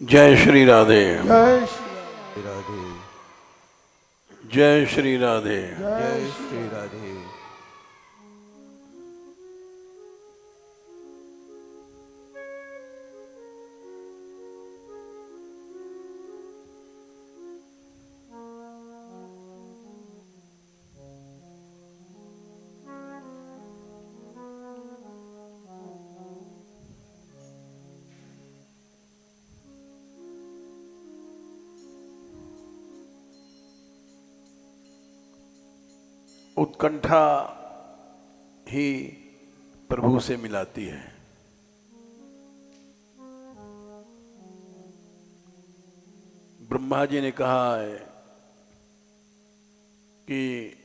जय श्री राधे। जय श्री राधे। जय श्री राधे। जय श्री राधे। उत्कंठा ही प्रभु से मिलाती है। ब्रह्मा जी ने कहा है कि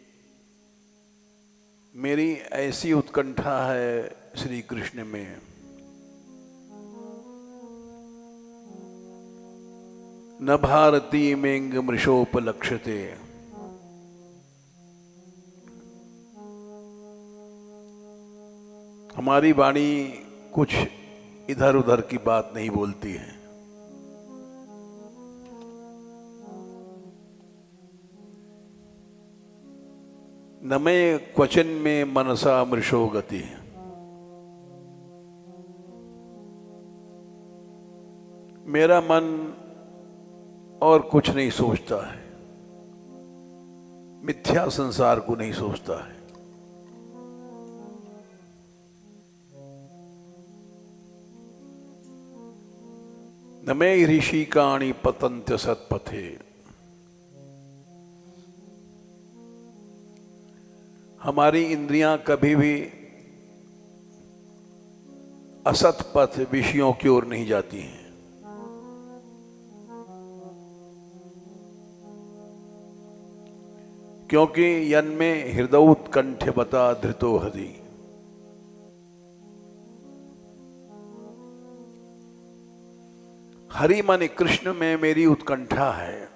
मेरी ऐसी उत्कंठा है श्री कृष्ण में, न भारती मेंग मृषोपलक्ष्यते। हमारी वाणी कुछ इधर उधर की बात नहीं बोलती है। न मैं क्वचन में मनसा मृषो गति। मेरा मन और कुछ नहीं सोचता है, मिथ्या संसार को नहीं सोचता है। न मे ऋषिकाणि पतन्त्य सत्पथे। हमारी इंद्रियां कभी भी असत पथ विषयों की ओर नहीं जाती हैं। क्योंकि यन्मे हृदयोत्कंठ्यवता धृतो हृदि। हरि माने कृष्ण में मेरी उत्कंठा है।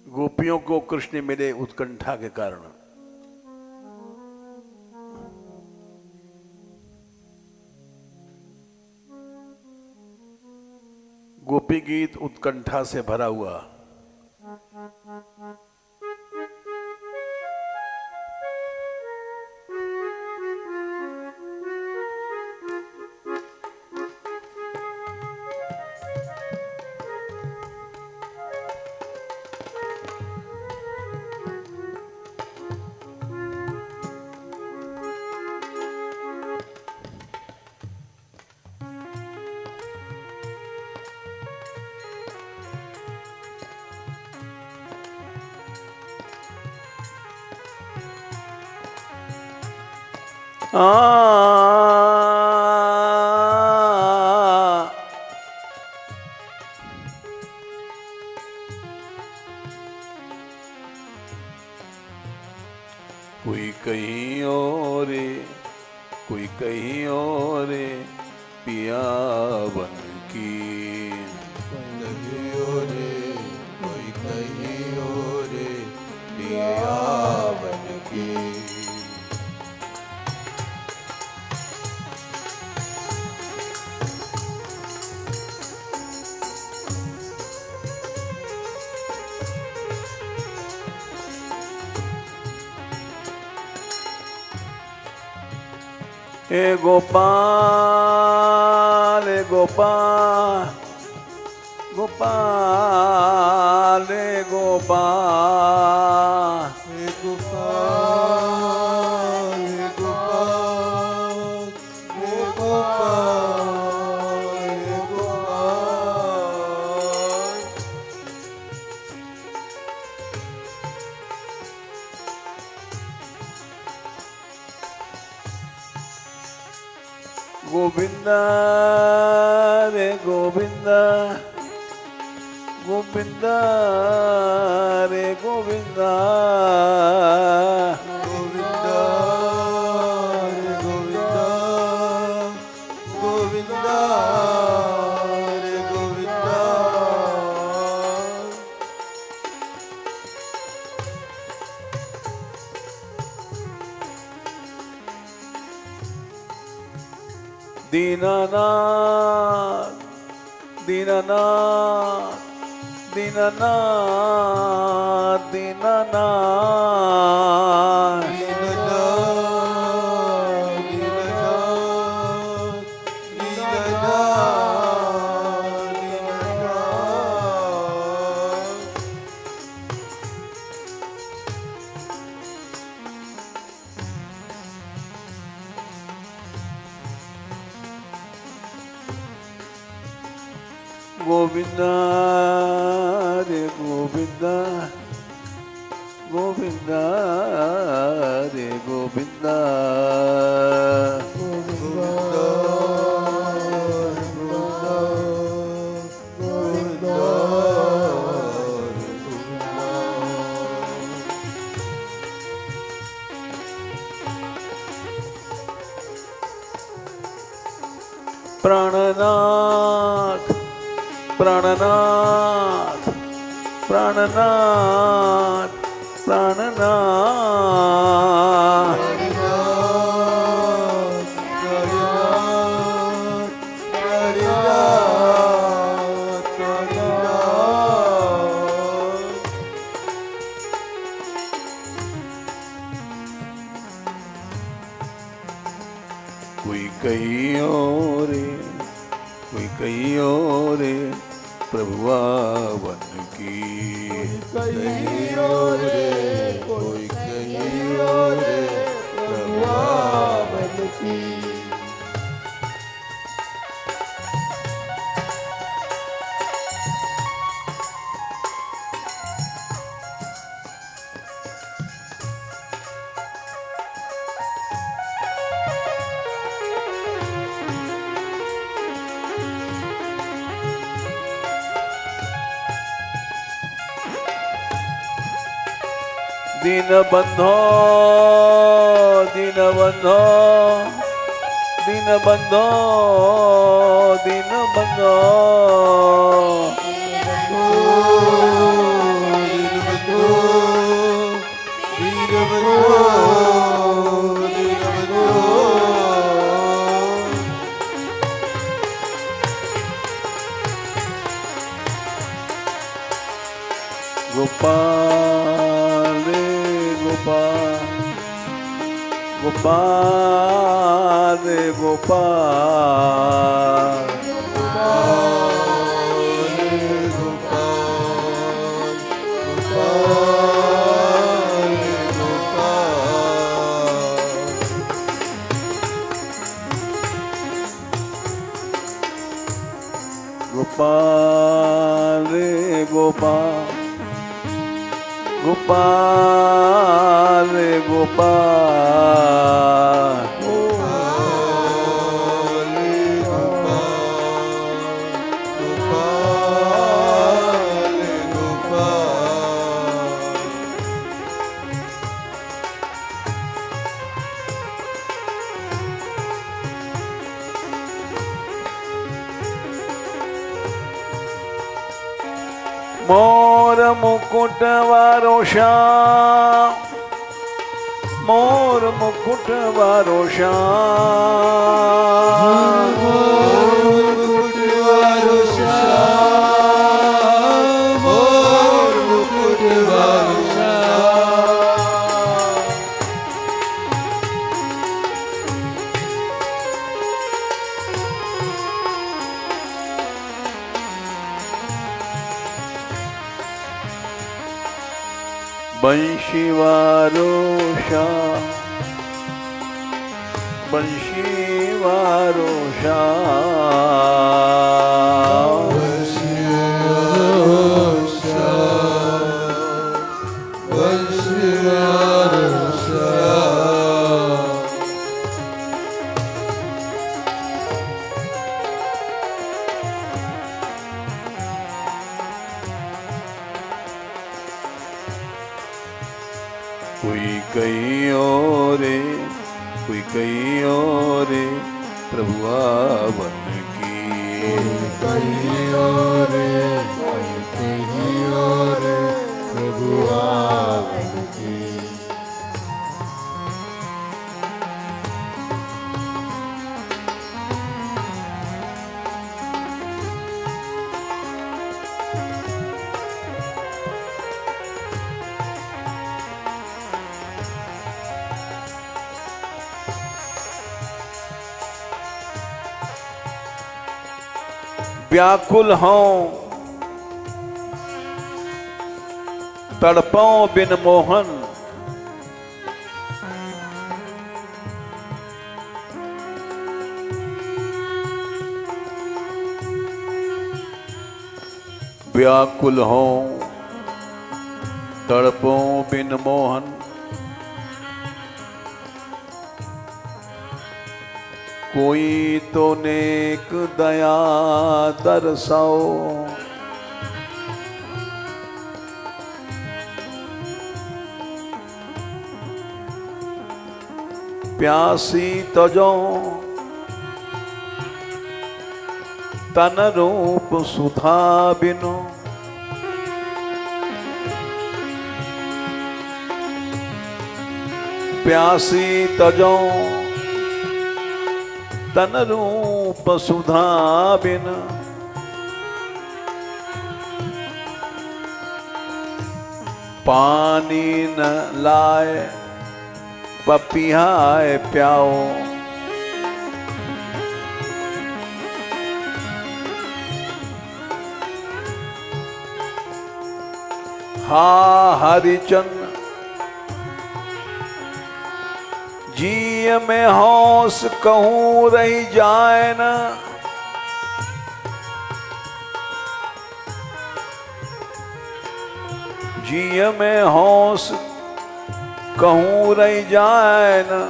गोपियों को कृष्ण मिले उत्कंठा के कारण। गोपी गीत उत्कंठा से भरा हुआ। कोई कहीं और, कोई कहीं और पिया बन की। कहीं और, कोई कहीं और पिया बन की। हे गोपाल गोपाल गोपाल गोपाल गोपाल गोपाल गोपाल गोपाल। गोविंदा रे गोविंदा, गोविंदा रे गोविंदा, गोविंदा रे गोविंदा, गोविंदा रे गोविंदा। दीनानाथ दीनानाथ दीनानाथ दीनानाथ गोविंदा रे गोविंदा गोविंदा रे गोविंदा प्राणनाथ प्राणनाथ प्राणनाथ प्राणनाथ कोई कहीं और कोई कहीं और प्रभु आवन की कहीं और कोई कहीं और प्रभु आवन की दीनबंधो दीनबंधो दीनबंधो दीनबंधो गोपाल रे गोपाल गोपाल रे गोपाल गोपाल रे गोपाल गोपाल रे गोपाल मोर मुकुट वारो श्याम मोर मुकुट वारो श्याम मोर मुकुट वारो श्याम मोर मुकुट वारो बंशी वारो श्याम बंशी वारो श्याम कोई कहीं और कोई कहीं और प्रभु आवन की कहीं और प्रभु आवन की व्याकुल हों तड़पों बिन मोहन, व्याकुल हों तड़पों बिन मोहन, कोई तो नेक दया दरसाओ, प्यासी तजो तन रूप सुधा बिनो, प्यासी तजो तन रूप सुधा बिन, पानी न लाए पपियाए प्याओ, हा हरिचंद जी में होश कहूँ रही जाए न, जी में होश कहूँ रही जाए न,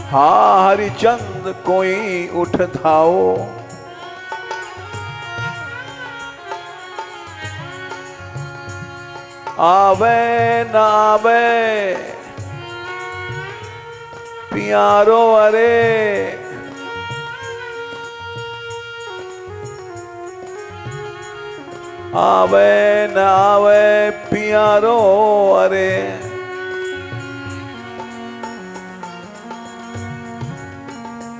हा हरिचंद कोई उठ धाओ, आवे न आवे पियारो अरे, आवे न आवे पियारो अरे,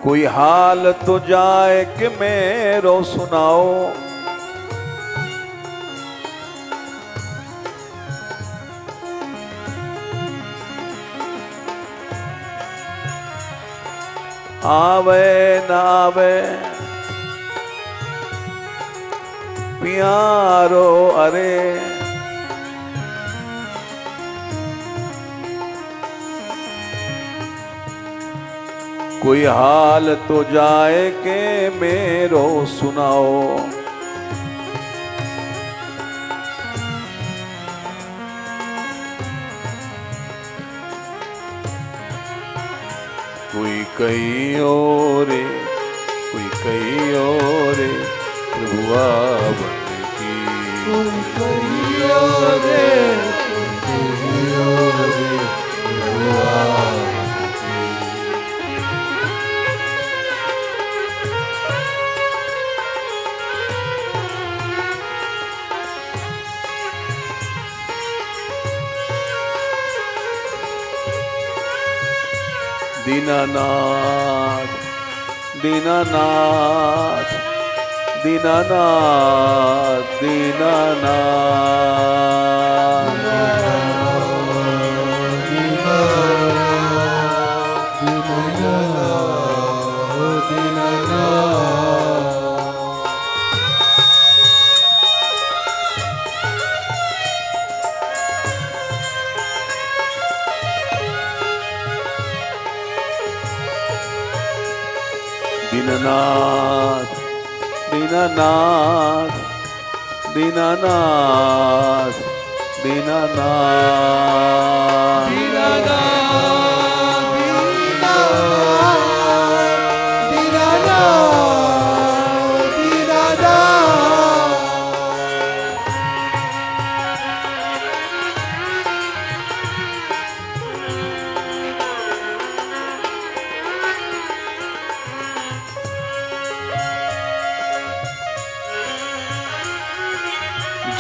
कोई हाल तो जाए कि मेरो सुनाओ, आवे न आवे प्यारो अरे, कोई हाल तो जाए के मेरो सुनाओ, कोई कहीं और कोई कहीं और प्रभु बन की, कोई कहीं और कोई कहीं और प्रभु दीनानाथ दीनानाथ दीनानाथ दीनानाथ दीनानाथ दीनानाथ दीनानाथ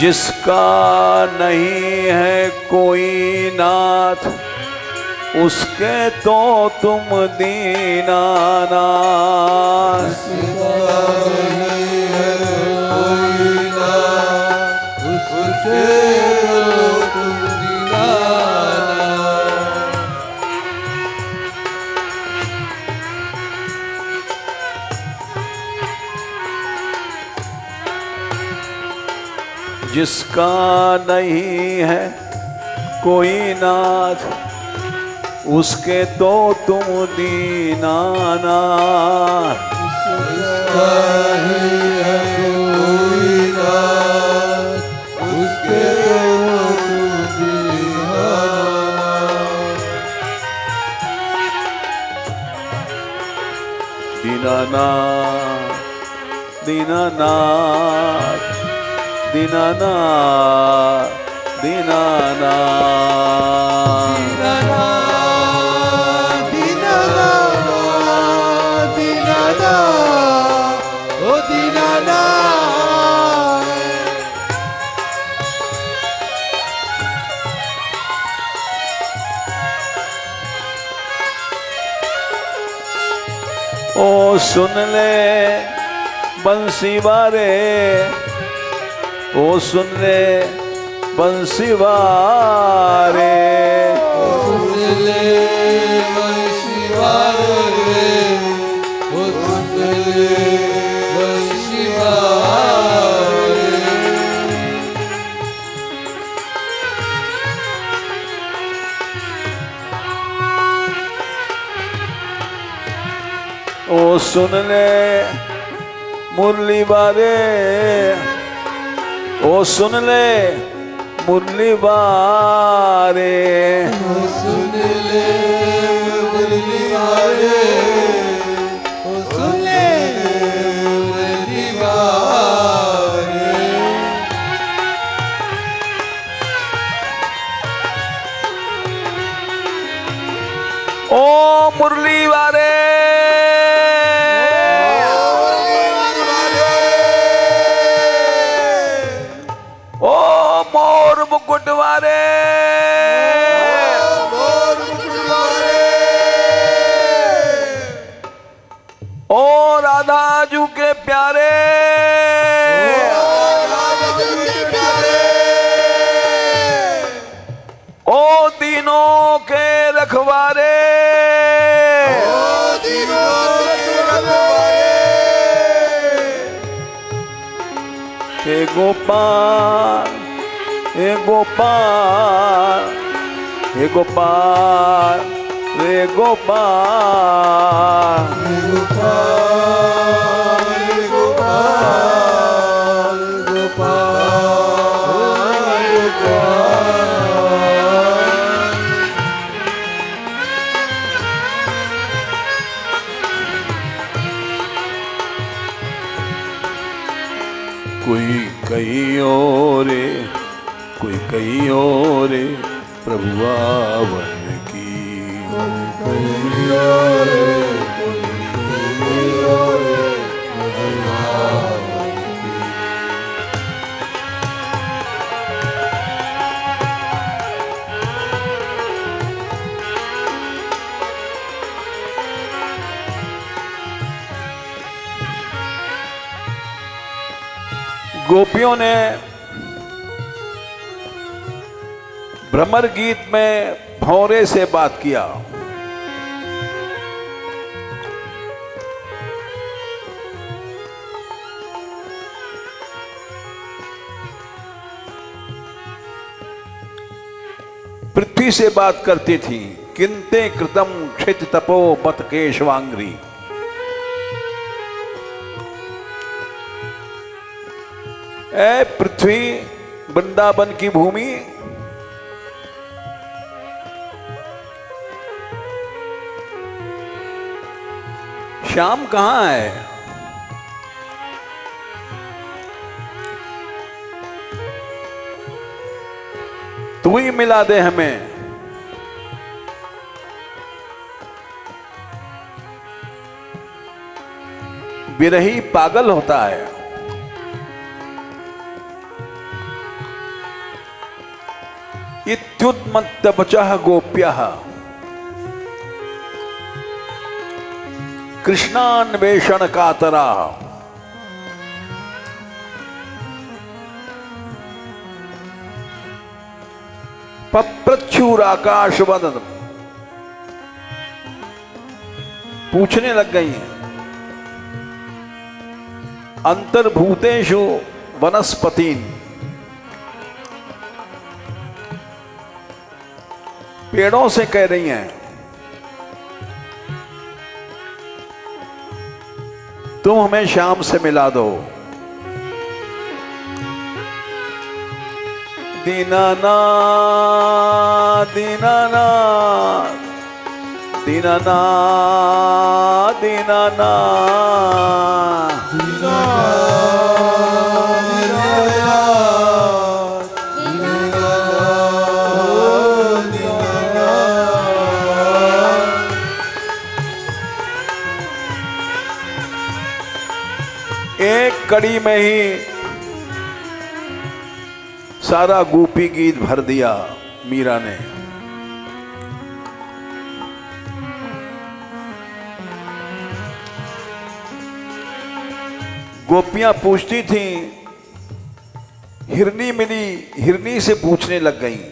जिसका नहीं है कोई नाथ उसके तो तुम दीनानाथ, जिसका नहीं है कोई उसके हो तुम दीनानाथ। जिसका नहीं है कोई नाथ, उसके तो तुम दीनानाथ। जिसका ही है कोई नाथ, उसके हो तुम दीनानाथ। दीनानाथ दीनानाथ दीनानाथ दीनानाथ। दीनानाथ, दीनानाथ, दीनानाथ, ओ दीनानाथ। ओ सुन ले बंसी वारे, ओ सुन ले बंसी वारे। सुन ले बंसी वारे, ओ सुन ले बंसी वारे। ओ सुन ले मुरली वारे, ओ सुन ले मुरली वारे। ओ सुन ले मुरली वारे, ओ सुन ले मुरली वारे। ओ मुरली वारे, ओ मोर मुकुट वारे, मोर मुकुट वारे, ओ राधा जू के प्यारे, राधा जी के प्यारे। ओ तीनों के रखवारे, ओ तीनों के रखवारे। हे गोपाल हे गोपाल हे गोपाल रे गोपाल। गोपाल गोपाल गोपाल गोपाल। कोई कहीं और कोई कहीं और प्रभु आवन की। गोपियों ने भ्रमर गीत में भौरे से बात किया। पृथ्वी से बात करती थी। किंते कृतम क्षित तपो बत केशवांग्री। ऐ पृथ्वी वृंदावन की भूमि, श्याम कहां है? तू ही मिला दे हमें। विरही पागल होता है। इत्युन्मत्त वचः गोप्यः कृष्णान्वेषण कातरा। पप्रच्छुर आकाशवदन, पूछने लग गई हैं। अंतर्भूतेषु वनस्पतिन, पेड़ों से कह रही हैं तुम हमें श्याम से मिला दो। दीनानाथ दीनानाथ दीनानाथ दीनानाथ एक कड़ी में ही सारा गोपी गीत भर दिया मीरा ने। गोपियां पूछती थीं, हिरनी मिली, हिरनी से पूछने लग गईं।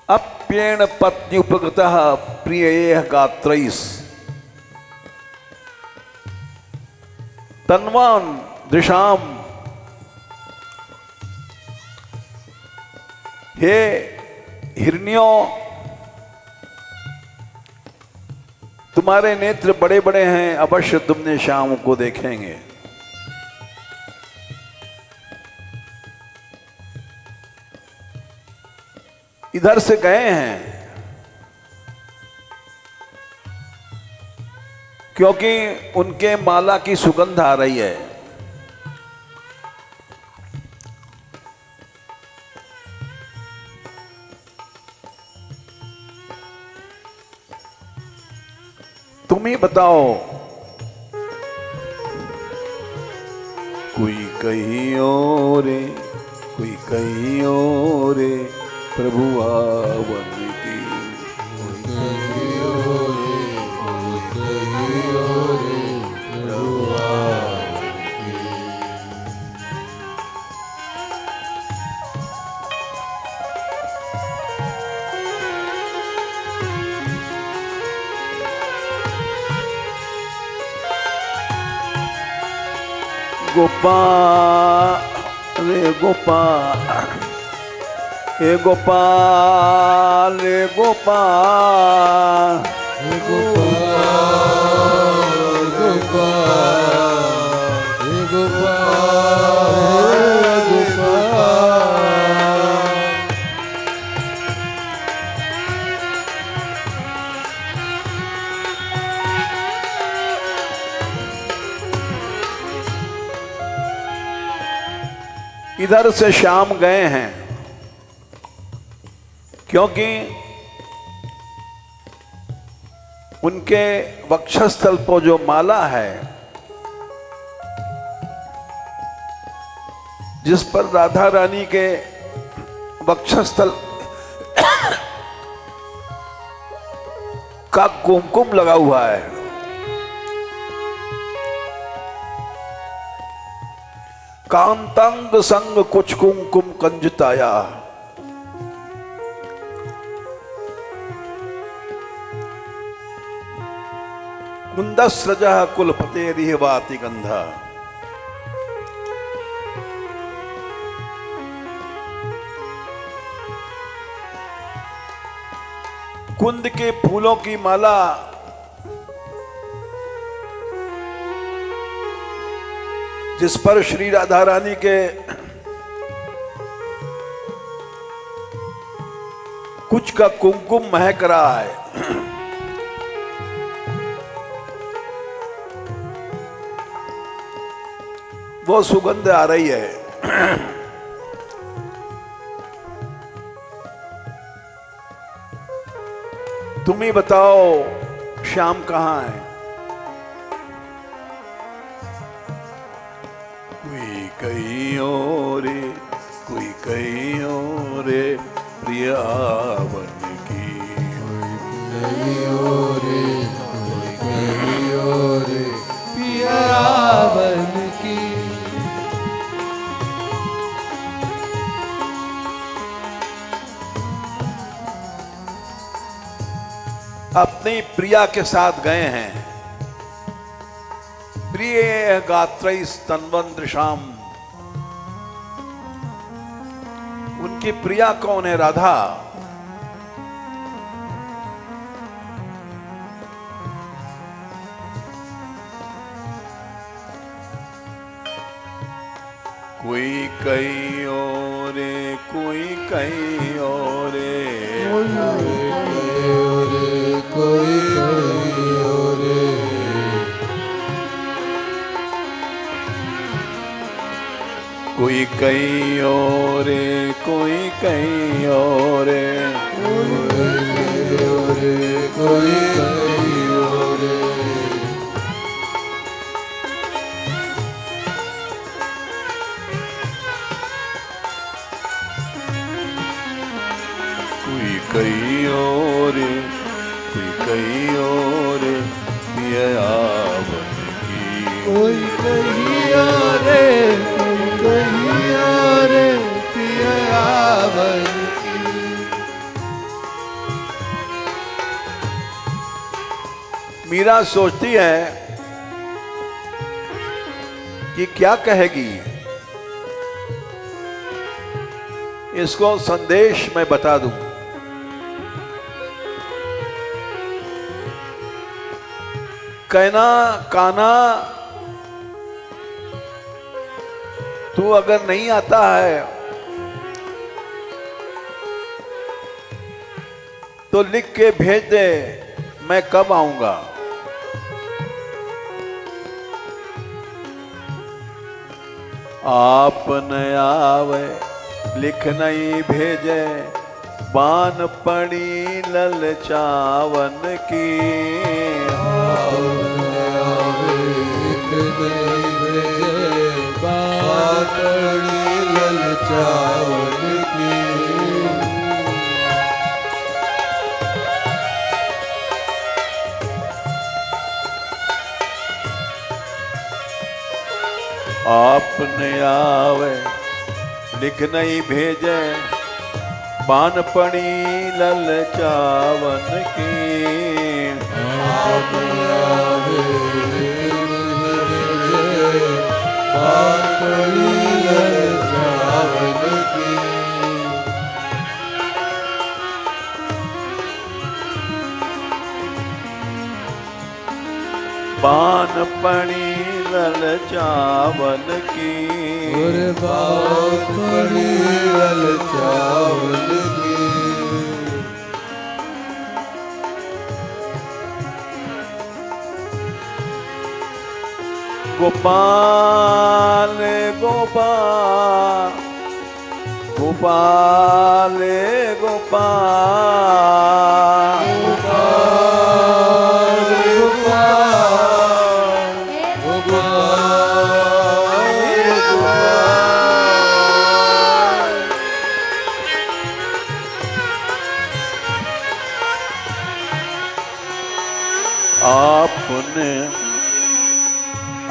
अप्येण पत्न्युपगतः प्रियेह गात्रैस् तन्वान दृशाम, हे हिरनियों, तुम्हारे नेत्र बड़े बड़े हैं, अवश्य तुमने श्याम को देखेंगे। इधर से गए हैं क्योंकि उनके माला की सुगंध आ रही है। तुम ही बताओ, कोई कहीं और, कोई कहीं और, प्रभु आवन की। गोपाल रे गोपाल, हे गोपाल रे गोपाल, हे गोपाल गोपाल, हे गोपाल गोपाल। इधर से श्याम गए हैं क्योंकि उनके वक्षस्थल पर जो माला है, जिस पर राधा रानी के वक्षस्थल का कुमकुम लगा हुआ है, कांतांग संग कुछ कुमकुम कंजताया, कुंदस्रजः कुलपतेरिह वाति गंधा। कुंद के फूलों की माला जिस पर श्री राधा रानी के कुछ का कुमकुम महक रहा है, वो सुगंध आ रही है। तुम ही बताओ श्याम कहाँ है? कोई कहीं और, कोई कहीं और, प्रियावन की। कहीं और, कहीं और, प्रियावन की। अपनी प्रिया के साथ गए हैं। प्रिय गात्रै स्तन्वदृशाम, उनकी प्रिया कौन है? राधा। कोई कहीं और, कोई कहीं और, कोई कहीं और, कोई कहीं और, कोई कहीं और, कोई कहीं और, कोई कहीं और, कोई कहीं और, पिया बन की। कोई कहीं और, कोई कहीं और, पिया बन की। मीरा सोचती है कि क्या कहेगी, इसको संदेश मैं बता दूं। कहना, काना तू अगर नहीं आता है तो लिख के भेज दे, मैं कब आऊंगा। आप न आवे लिख नहीं भेजे, बान पड़ी ललचावन की। ललचावन की। आपने आवे लिख नहीं भेजे, बान पड़ी ललचावन की। बान पड़ी ललचावन की। और बात पड़ी ललचावन की। गोपाल गोपाल गोपाल गोपाल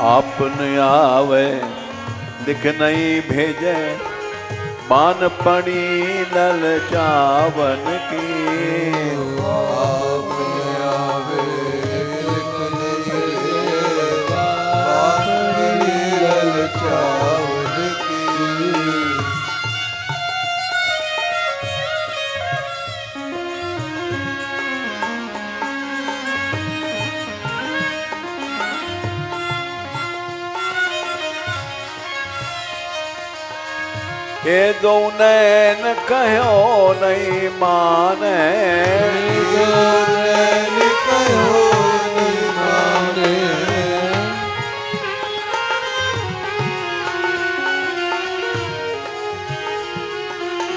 आपने आवे लिख नहीं भेजे, बान पड़ी ललचावन की। आपने आवे लिख नहीं भेजे, बान पड़ी ललचावन की। ये दो नैन कहो नहीं माने, कहो नहीं माने।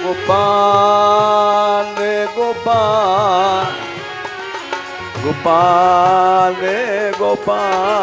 गोपाल गोपाल गोपाल गोपाल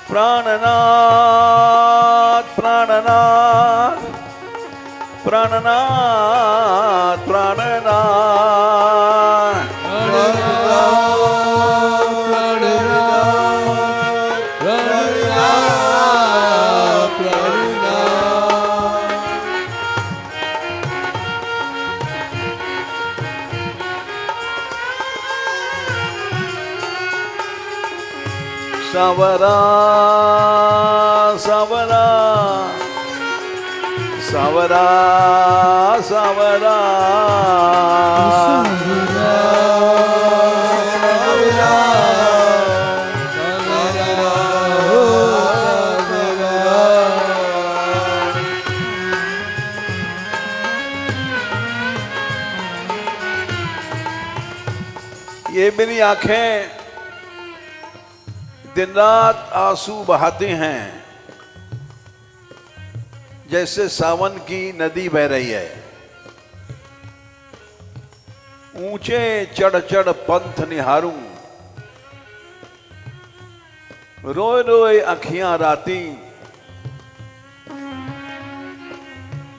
प्राणनाथ प्राणनाथ प्राणनाथ प्राणनाथ सावरा सावरा सावरा सावरा ये मेरी आंखें दिन रात आंसू बहाते हैं, जैसे सावन की नदी बह रही है। ऊंचे चढ़ चढ़ पंथ निहारूं, रोए रोए अखियां राती।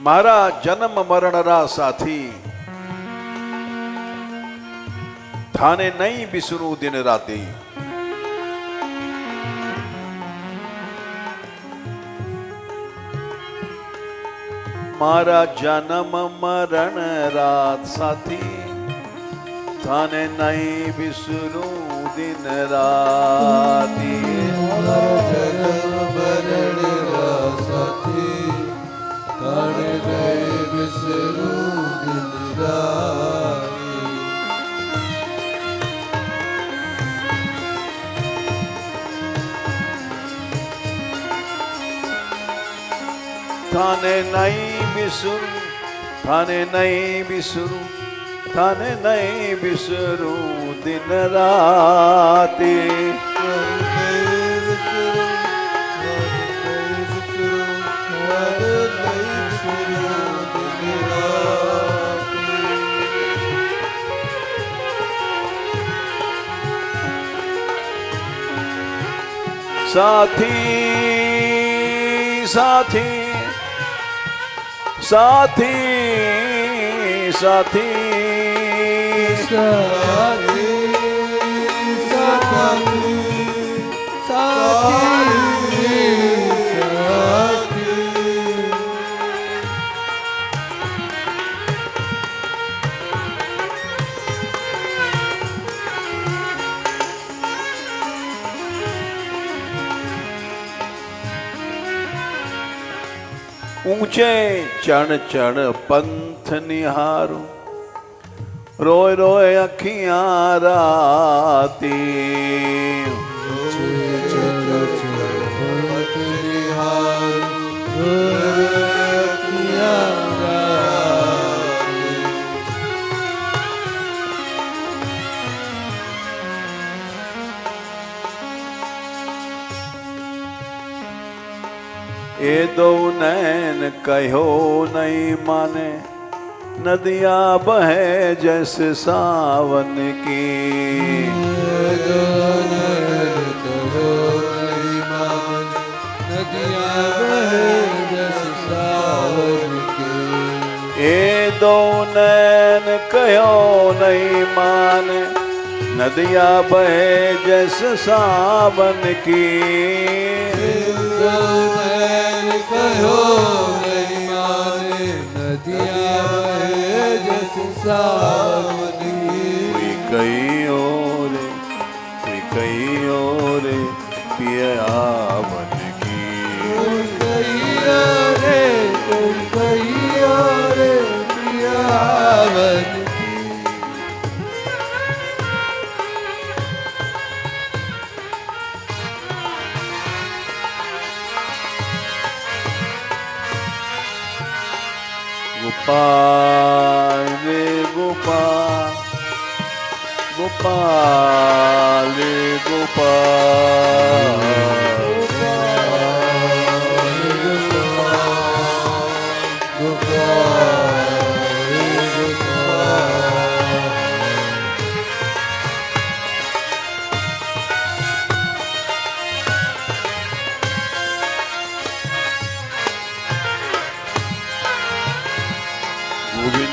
मारा जन्म मरण रा साथी, थाने नहीं बिसरू दिन राती। मारा जन्म मरण रात साथी, थाने नहीं बिसरू दिन राती। जन्म मरण रात साथी, थाने नहीं बिसरू दिन राती। थाने नहीं बिसरू, थाने नहीं बिसरू, थाने नहीं बिसरू दिन राती। साथी साथी साथी साथी साथी साथी साथी ऊंचे चढ़ चढ़ पंथ निहारो, रोए रोए अखियां राती। ए दो नैन कहो नहीं माने, नदियां बहे जैसे सावन की। दो नैन कहो नहीं माने, नदियां बहे जैसे सावन की। ए दो नैन कहो नहीं माने, नदियां बहे जैसे सावन की। कहो नहीं माने, नदियां बहे जैसे सावन की। कोई कहीं और, कोई कहीं और पिया बन की। कोई कहीं और, कोई कहीं और पिया बन की। गोपाल रे गोपाल, गोपाल रे गोपाल,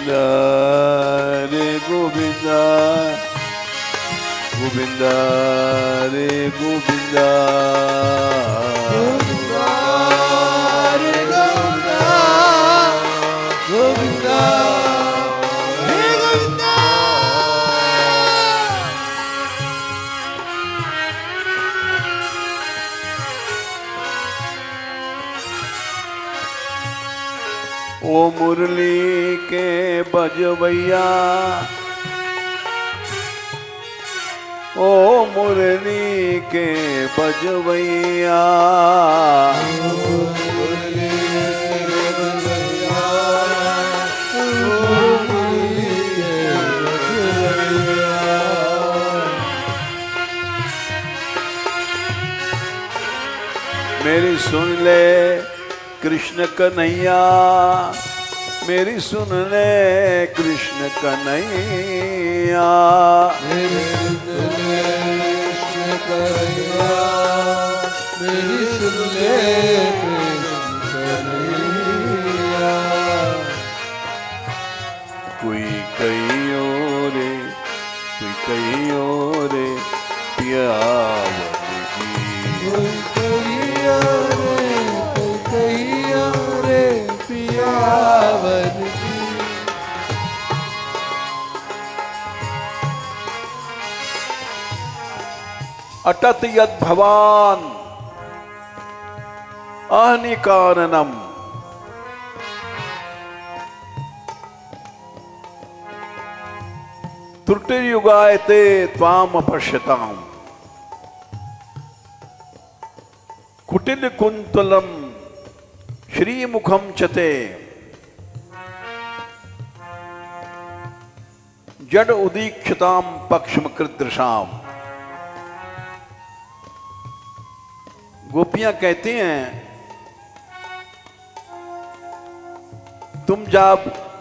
रे गोविंदा, गोविंदा रे गोविंदा, गोविंदा रे गोविंदा, गोविंदा रे गोविंदा। ओ मुरली के बजवैया, ओ मुरली के बजवैया, मेरी सुन ले कृष्ण कन्हैया, मेरी सुन ले कृष्ण कन्हैया, मेरी सुन ले कृष्ण कन्हैया, मेरी सुन ले कृष्ण कन्हैया। कोई कहियो रे, कोई कहियो रे पियावन की, कोई कहिया रे, कोई कहिया रे पियावन की। अटत यद भवान अहनिकाननम, त्रुटिर्युगायते त्वाम पश्यताम, कुटिल कुंतलम श्रीमुखम चते, जड उदीक्षताम पक्षमकृदृशाम। गोपियां कहती हैं, तुम जब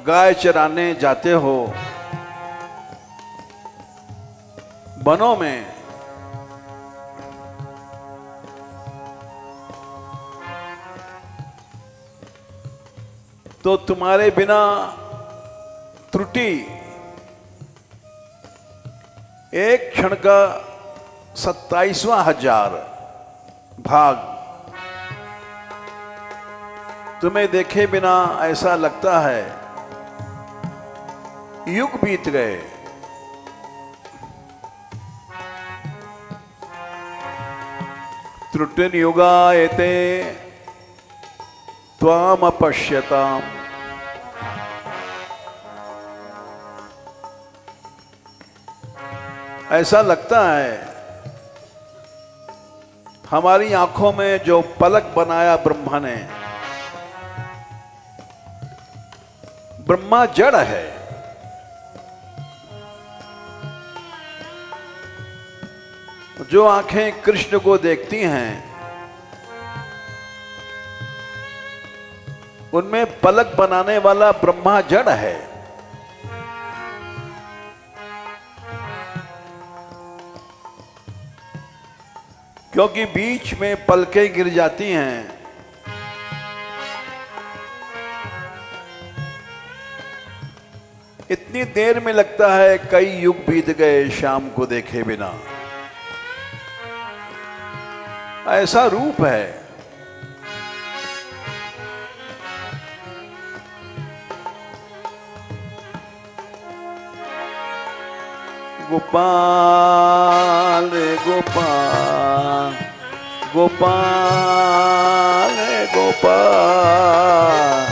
गाय चराने जाते हो वनों में, तो तुम्हारे बिना त्रुटि एक क्षण का 27,000 भाग, तुम्हें देखे बिना ऐसा लगता है युग बीत गए। त्रुटिर्युगायते त्वाम पश्यताम, ऐसा लगता है हमारी आंखों में जो पलक बनाया ब्रह्मा ने, ब्रह्मा जड़ है, जो आंखें कृष्ण को देखती हैं उनमें पलक बनाने वाला ब्रह्मा जड़ है। क्योंकि बीच में पलकें गिर जाती हैं, इतनी देर में लगता है कई युग बीत गए शाम को देखे बिना। ऐसा रूप है। गोपाल गोपाल, गोपाल गोपाल,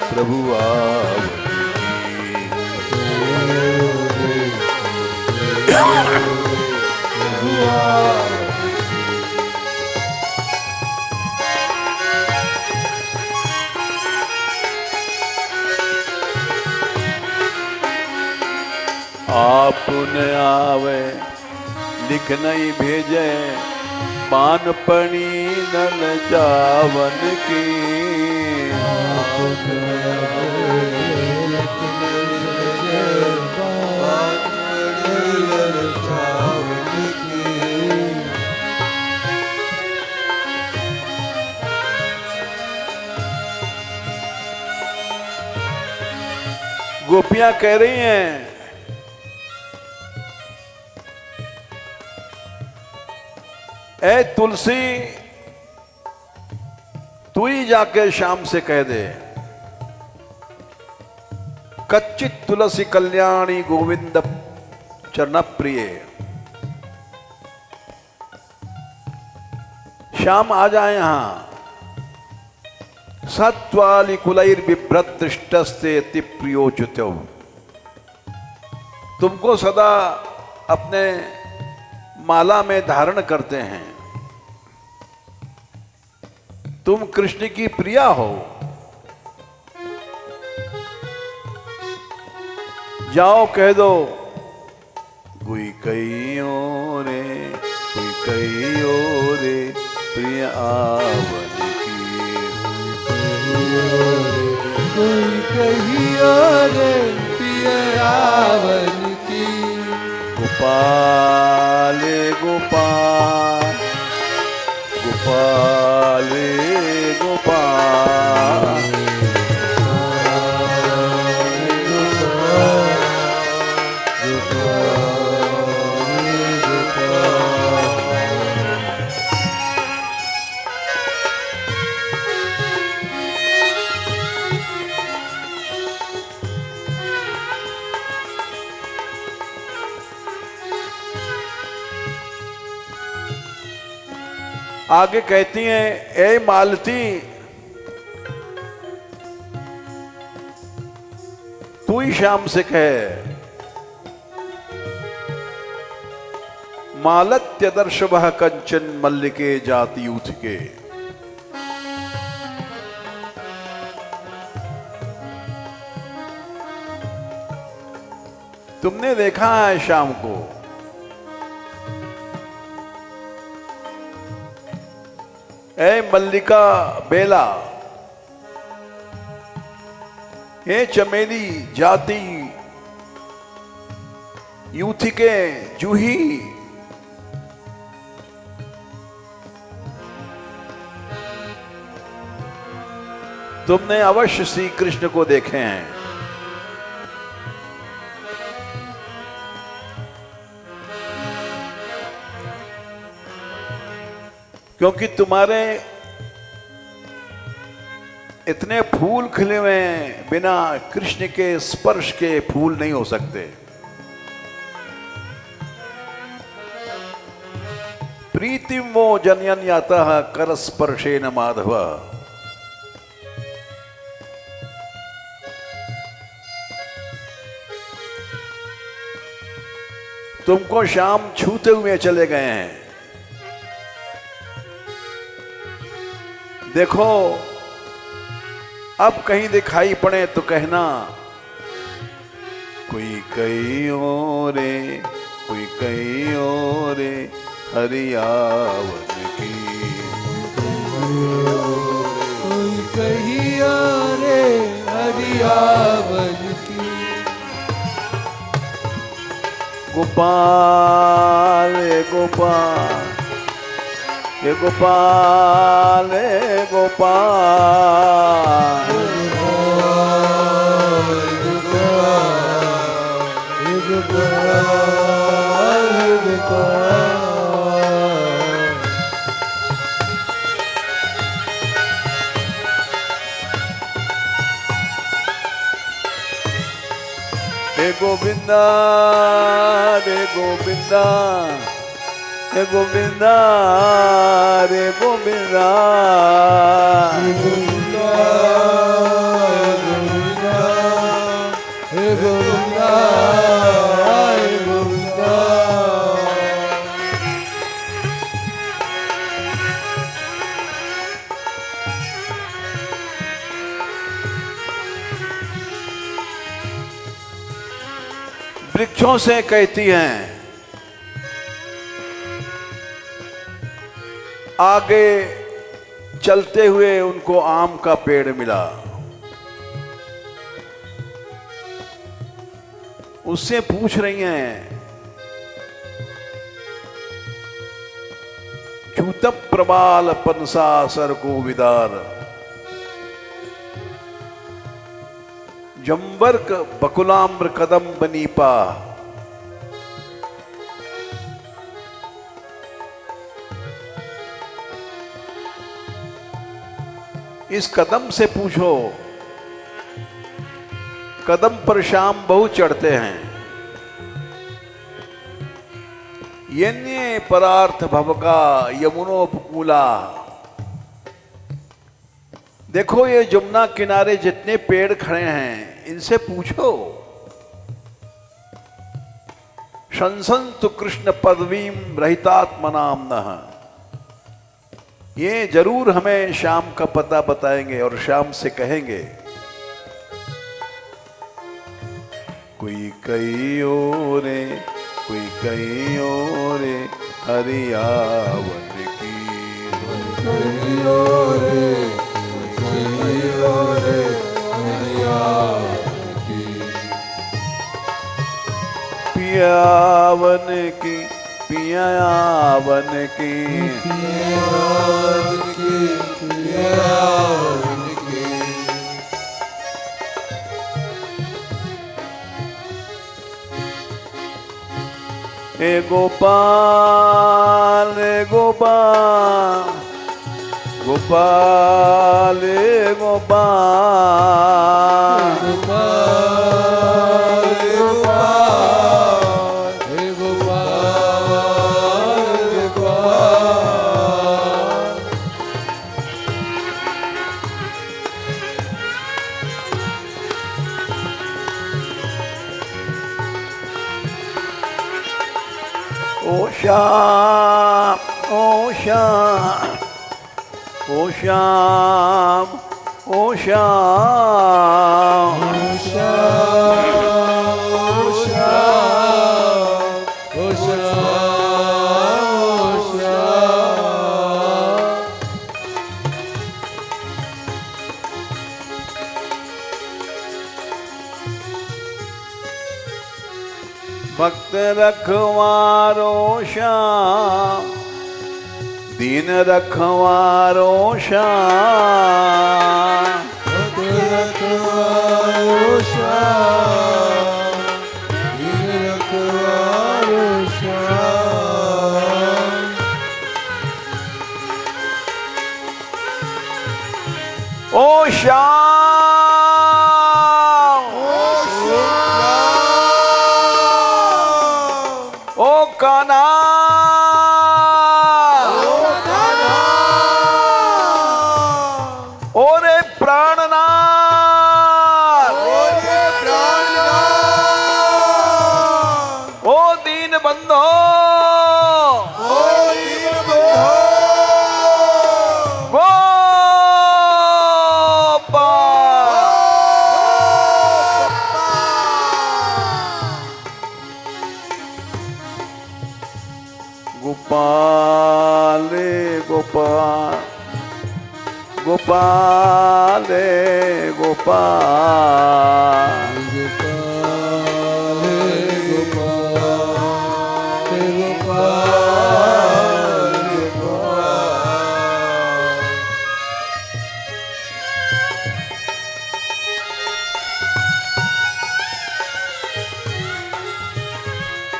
प्रभु आपने आवे लिख नहीं भेजे, पानपणी नल चावन की। गोपियां कह रही हैं, ए तुलसी, तू ही जाके श्याम से कह दे, कच्चित तुलसी कल्याणी गोविंद चरण प्रिय, श्याम आ जाए यहां। सत्वाली कुलैर बिभ्रत दृष्टस्ते अति प्रियोच्युतौ, तुमको सदा अपने माला में धारण करते हैं, तुम कृष्ण की प्रिया हो, जाओ कह दो, कोई कहियो रे, कोई कहियो रे प्रिय आवन की, कोई कहियो रे प्रिय आवन की। गोपाल गोपाल गोपाल गोपाल, आगे कहती हैं, ए मालती, तू ही श्याम से कहे, मालत्यदर्श वह कंचन मल्लिके जाति यूथ के, तुमने देखा है श्याम को, ए मल्लिका बेला, हे चमेली जाति यूथिके जूही, तुमने अवश्य श्री कृष्ण को देखे हैं। क्योंकि तुम्हारे इतने फूल खिले हुए हैं, बिना कृष्ण के स्पर्श के फूल नहीं हो सकते। प्रीतिम वो जनयन याता कर स्पर्शेन माधव, तुमको श्याम छूते हुए चले गए हैं। देखो, अब कहीं दिखाई पड़े तो कहना, कोई कहियो रे, कोई कहियो रे हरियावन की, कोई कहियो रे हरियावन की। गोपाल गोपाल हे गोपाल गोपाल, हे गोविंदा रे गोविंदा, हे गोविंदा रे गोविंदा, हे गोविंदा हे गोविंदा हे गोविंदा। वृक्षों से कहती हैं, आगे चलते हुए उनको आम का पेड़ मिला। उससे पूछ रही हैं, च्यूत प्रबाल पनसा सर को विदार, जंबर्क बकुलाम्र कदम बनीपा। इस कदम से पूछो, कदम पर शाम बहुत चढ़ते हैं। यन्ये परार्थ भवका यमुनोपकूला। देखो ये जमुना किनारे जितने पेड़ खड़े हैं, इनसे पूछो, शंसन्तु कृष्ण पदवीम रहितात्मनाम नः। ये जरूर हमें श्याम का पता बताएंगे और श्याम से कहेंगे, कोई कई ओरे कोई कई ओरे हरियावन की, कई ओरे हरियावन की, पियावन की पियावन की, पियावन की, पियावन की। हे गोपाल गोपाल गोपाल गोपाल, गोपाल गोपाल, हे गोपाल गोपाल। ओ श्याम ओ श्याम ओ श्याम ओ श्याम, भक्त रखवारो श्याम, दीन रखवारो श्याम, भक्त रखवारो श्याम, दीन रखवारो श्याम। ओ श्याम ओ कान्हा, ओ रे प्राणनाथ, ओ दीन बंधो, गोपाल गोपाल गोपाल गोपाल, गोपाल गोपाल गोपाल।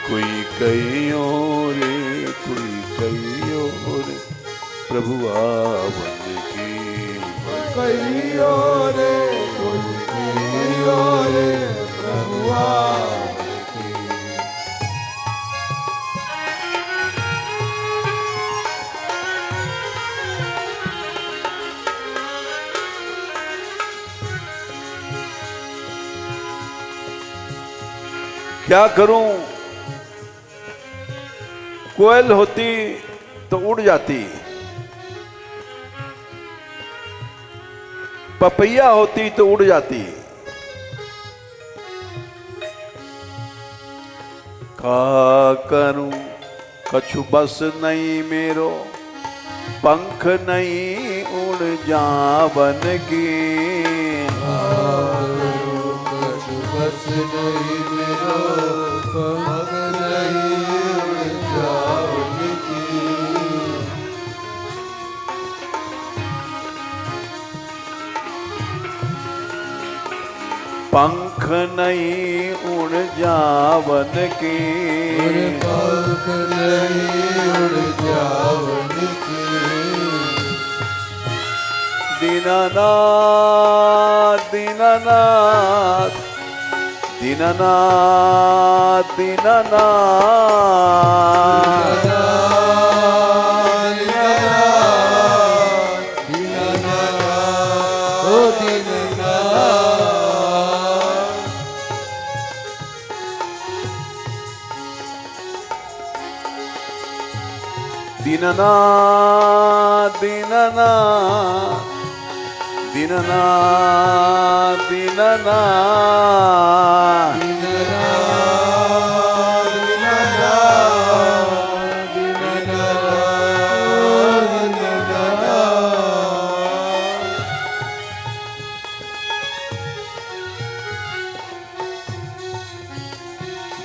कोई कई और कोई कई और प्रभु आवन की, कई और प्रभु आवन की। क्या करूं, कोयल होती तो उड़ जाती, पपैया होती तो उड़ जाती, का करूं कछु बस नहीं मेरो, पंख नहीं उड़ जावन की। कछु बस नहीं मेरो पंख नहीं उड़ जावन की। पंख नहीं उड़ जावन की। पंख नहीं उड़ जावन की। दीनानाथ दीनानाथ दीनानाथ दीनानाथ दीनानाथ दीनानाथ दीनानाथ दीनानाथ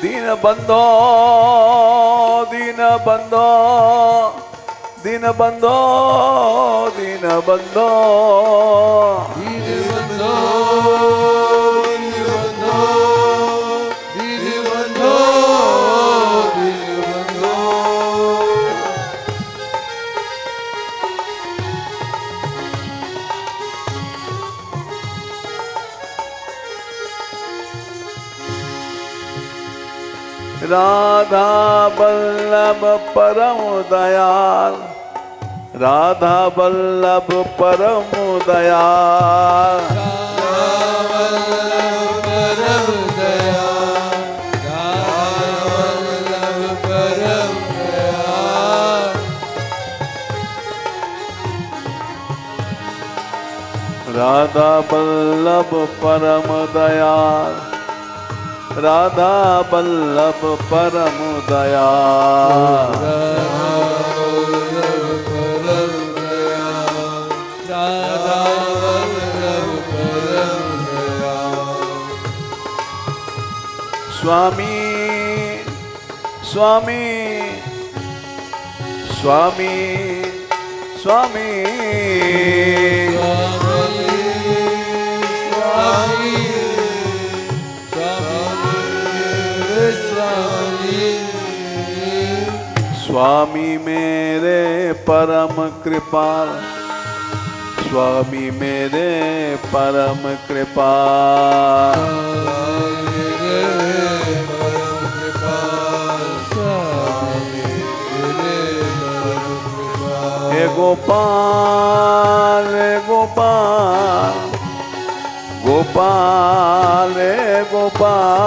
दीन बंधो दीन बंधो दीन बंधो दीन बंधो राधा वल्लभ परम दयाल राधा वल्लभ परम दयाल राधा वल्लभ परम दयाल राधा वल्लभ परम दयाल स्वामी स्वामी स्वामी स्वामी स्वामी मेरे परम कृपाल स्वामी मेरे परम कृपाल हे गोपाल हे गोपाल गोपाल हे गोपाल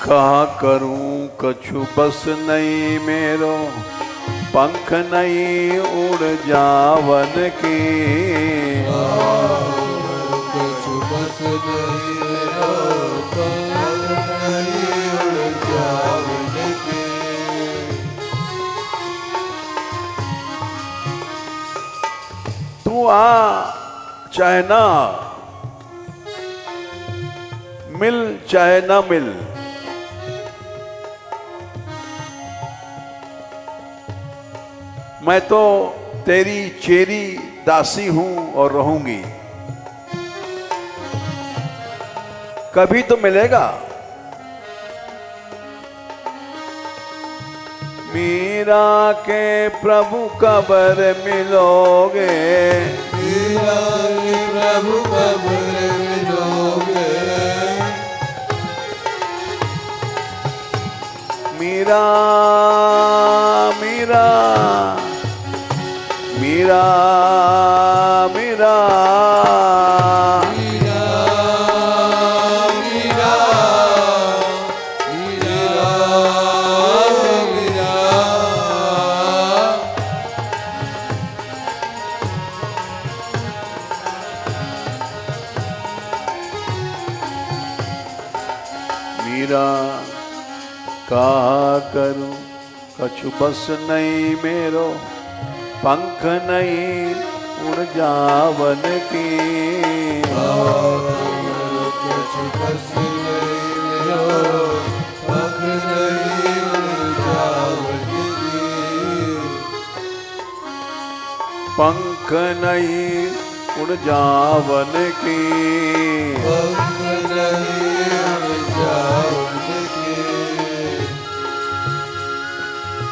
कहा करूं कछु बस नहीं मेरो पंख नहीं उड़ जावन की कछु बस नहीं मेरो पंख नहीं उड़ जावन की तू आ चाहे ना मिल चाहे ना मिल मैं तो तेरी चेरी दासी हूं और रहूंगी कभी तो मिलेगा मीरा के प्रभु कबर मिलोगे मीरा के प्रभु कबर मिलोगे मीरा मीरा मीरा मीरा मीरा कहा करूं कछु बस नहीं मेरो, पंख नहीं उड़ जावन की। कुछ बस नहीं मेरो, पंख नहीं उड़ जावन की। पंख नहीं उड़ जावन की, पंख नहीं उड़ जावन की।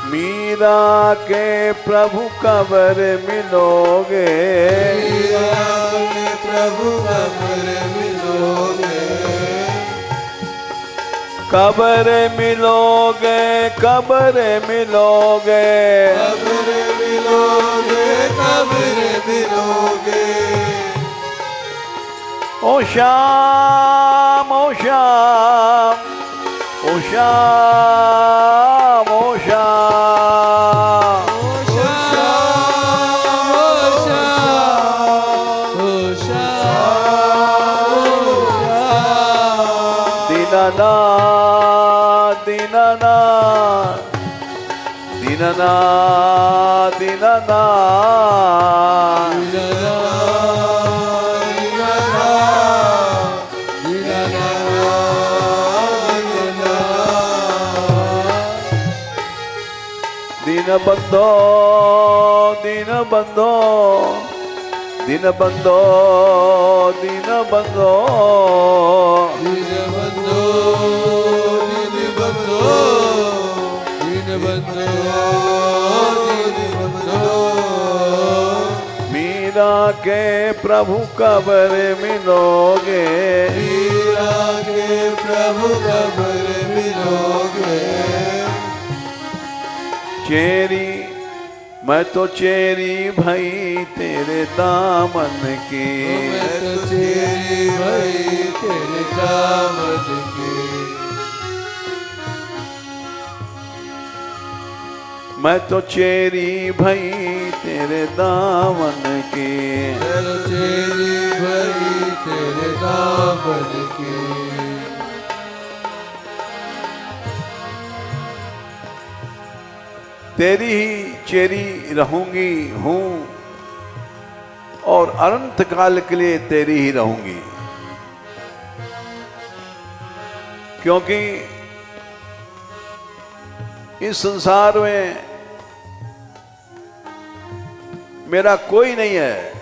मीरा के प्रभु कबर मिलोगे, मीरा के प्रभु कबर मिलोगे। कबर मिलोगे, कबर मिलोगे, कबर मिलोगे, कबर मिलोगे। ओ श्याम ओ श्याम ओ श्याम ओ श्याम। दीनानाथ दीनानाथ दीनानाथ दीनानाथ। दीनबंधो दीनबंधो दीनबंधो दीनबंधो दीनबंधो दीनबंधो दीनबंधो दीनबंधो। मीरा के प्रभु कबर मिलोगे, मीरा के प्रभु कबर मिलोगे। चेरी मैं तो चेरी भाई तेरे दामन की, मैं तो चेरी भाई तेरे दामन की। मैं तो चेरी भाई तेरे दामन की। मैं तो चेरी भाई तेरे दामन की। तेरी ही चेरी रहूंगी हूं और अनंत काल के लिए तेरी ही रहूंगी, क्योंकि इस संसार में मेरा कोई नहीं है।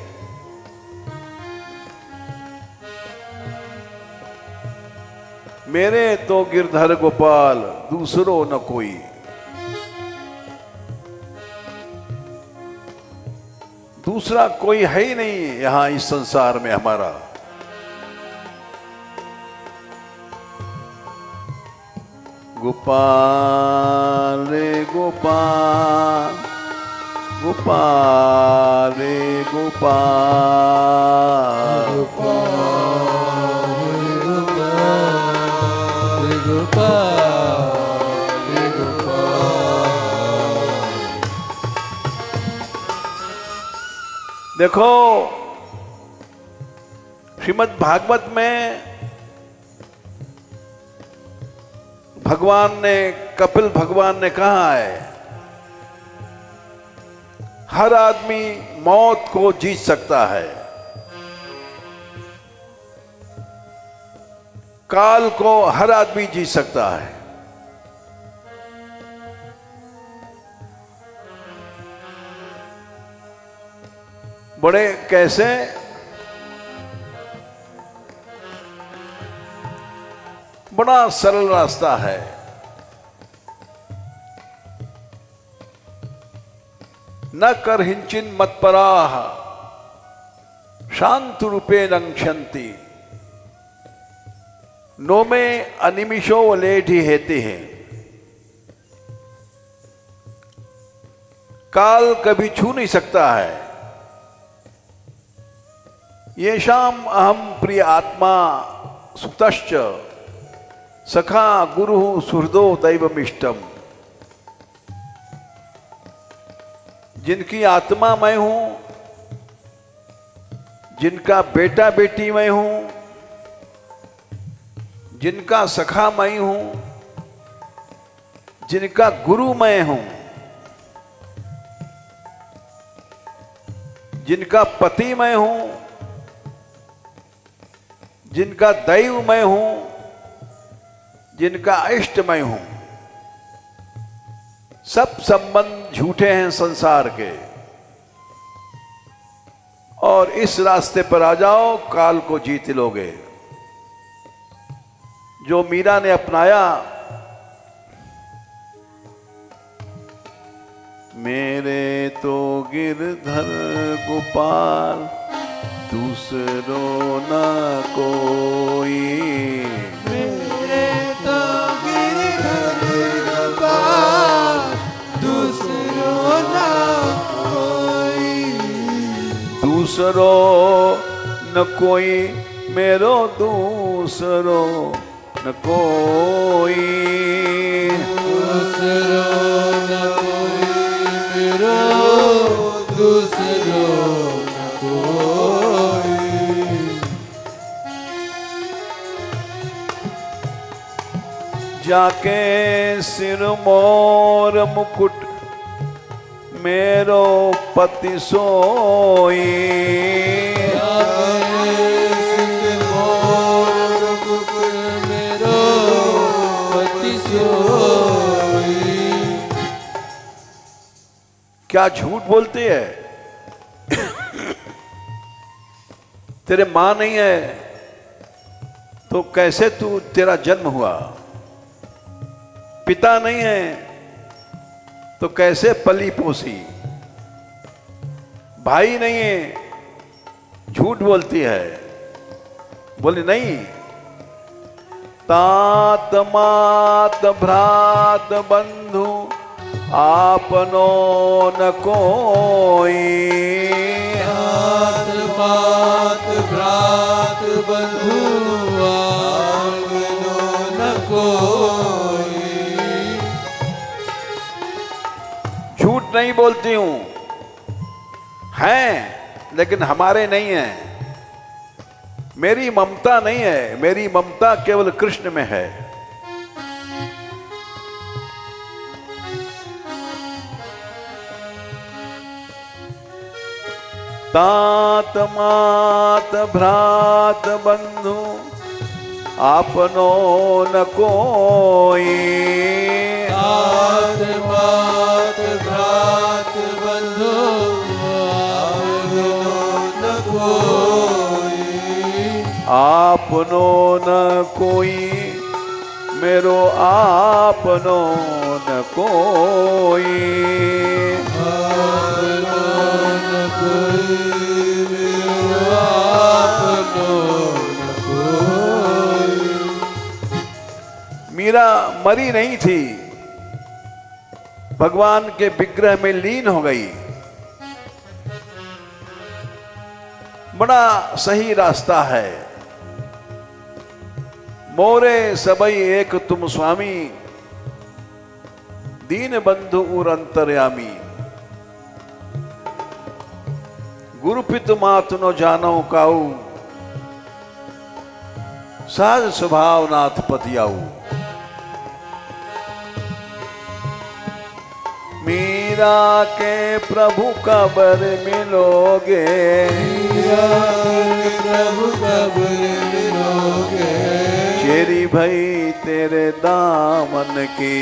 मेरे तो गिरधर गोपाल दूसरो न कोई। दूसरा कोई है ही नहीं यहां इस संसार में हमारा। गोपाल रे गोपाल गोपाल रे गोपाल। देखो श्रीमद् भागवत में भगवान ने, कपिल भगवान ने कहा है, हर आदमी मौत को जीत सकता है, काल को हर आदमी जीत सकता है। बड़े कैसे? बड़ा सरल रास्ता है। न कर हिंचिन मत्पराः शांत रूपे रंक्षन्ति नो में अनिमिषो लेठी हेते हैं। काल कभी छू नहीं सकता है। येषाम अहम प्रिय आत्मा सुतश्च सखा गुरु सुहृदो दैवमिष्टम। जिनकी आत्मा मैं हूं, जिनका बेटा बेटी मैं हूं, जिनका सखा मैं हूं, जिनका गुरु मैं हूं, जिनका पति मैं हूं, जिनका दैव मैं हूं, जिनका इष्ट मैं हूं। सब संबंध झूठे हैं संसार के, और इस रास्ते पर आ जाओ, काल को जीत लोगे। जो मीरा ने अपनाया, मेरे तो गिरधर गोपाल दूसरो न कोई, मेरे तो गिरधर गोपाल दूसरो न कोई, दूसरो न कोई मेरो दूसरो न कोई, दूसरो न कोई मेरो दूसरो न कोई। जाके सिर मोर मुकुट मेरो पति सोई, मेरो पति सोई। क्या झूठ बोलती है? तेरे मां नहीं है तो कैसे तेरा जन्म हुआ? पिता नहीं है तो कैसे पली पोसी? भाई नहीं है, झूठ बोलती है। बोले नहीं, तात मात भ्रात बंधु आपनो न कोई, तात मात भ्रात बंधु आपनो न कोई। झूठ नहीं बोलती हूं, हैं लेकिन हमारे नहीं हैं। मेरी ममता नहीं है, मेरी ममता केवल कृष्ण में है। तात मात भ्रात बंधु आपनो न कोई, तात मात भ्रात बंधु आपनो न कोई, आपनो न कोई मेरो आपनो न कोई, आपनो न कोई मेरो आपनो न कोई। मीरा मरी नहीं थी, भगवान के विग्रह में लीन हो गई। बड़ा सही रास्ता है। मोरे सबई एक तुम स्वामी, दीन बंधु उर अंतर्यामी। गुरु पितु मातु नो जानो काऊ, सहज स्वभाव नाथ पतियाऊ। मीरा के प्रभु कबर मिलोगे, मीरा के प्रभु कबर मिलोगे, चेरी भई तेरे दामन की,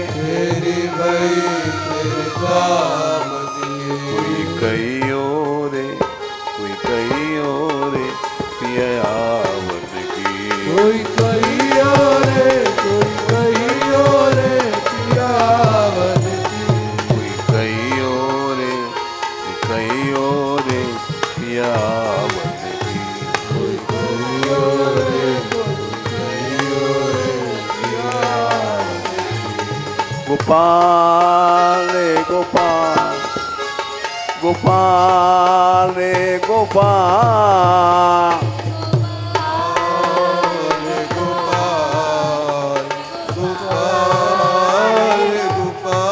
तेरी भई तेरे दामन की। कोई कहियो रे, कोई कहियो रे पियावन की, कोई कहियो रे, कोई कहियो रे पियावन की। कोई कहियो रे, कोई कहियो रे पियावन की। कोई कहियो रे, कोई कहियो रे पियावन की। गोपाल रे गोपाल, गोपाल रे गोपाल, रे गोपाल, गोपाल रे गोपाल।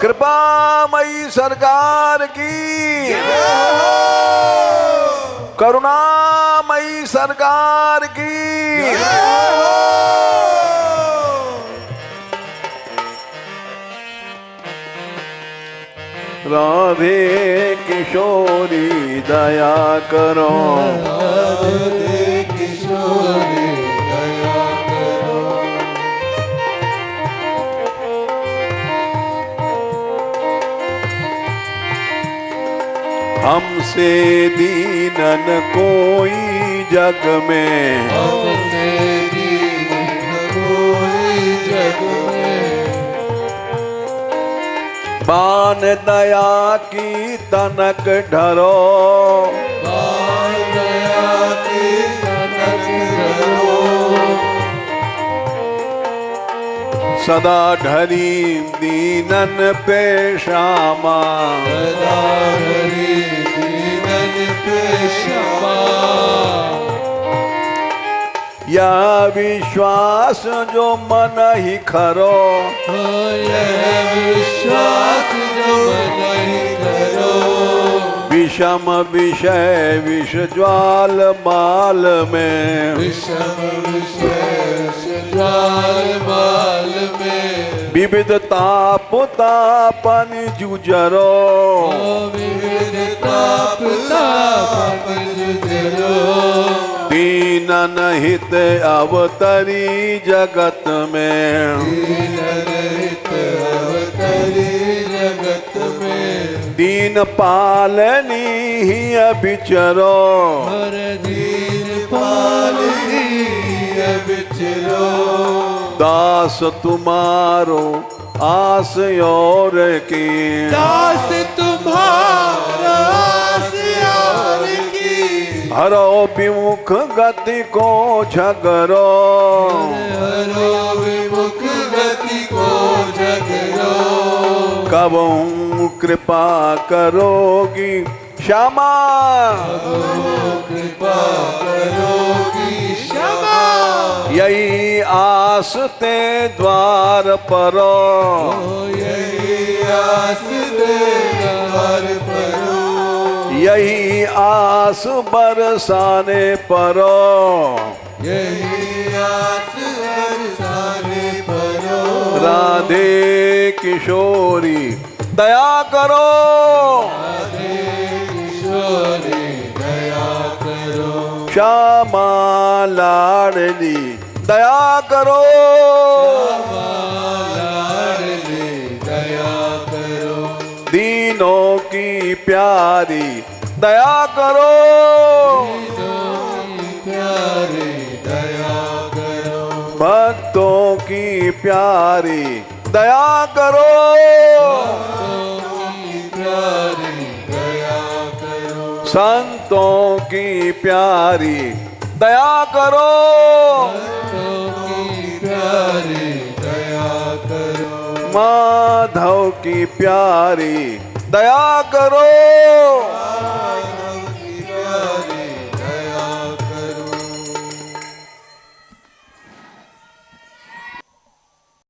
कृपामयी सरकार की, करुणामयी सरकार की। राधे किशोरी दया करो, राधे किशोरी दया करो। हमसे दीनन कोई जग में, हमसे दीन कोई जग में, बान दया की तनक ढरो, बाण दया की तनक धरो। सदा ढरी दीनन पे श्यामा, सदा हरि दीनन पे क्षमा। या विश्वास जो मन ही खरो, यह विश्वास जो नहीं करो, विषम विषय विष ज्वाल माल में, विषम विशेष ज्वाल माल में, विविध ताप तापन जुजरो, विविध ताप ताप जुझरो। दीनन हित अवतरी जगत में, दीनन हित अवतरी जगत में, दीन पालनी ही अभिचरो, हर दीन पालनी बिचरो। दास तुम्हारो आस और की, दास तुम्हारा सियार की, हरो विमुख गति को झगरो, हरो विमुख गति को झगरो। कबहू कृपा करोगी श्यामा, कृपा करोगी क्षमा। यही आस ते द्वार परो, यही आस द्वार परो, यही आस बरसाने परो, यही आस बरसाने परो। राधे किशोरी दया करो, राधे किशोरी दया करो, श्यामा लाडली दया करो, लाडली दया करो, दीनों की प्यारी दया करो, प्यारे दया करो, भक्तों की प्यारी दया करो, प्यारे दया करो, संतों की प्यारी दया करो, प्यारे दया करो, माधव की प्यारी दया करो,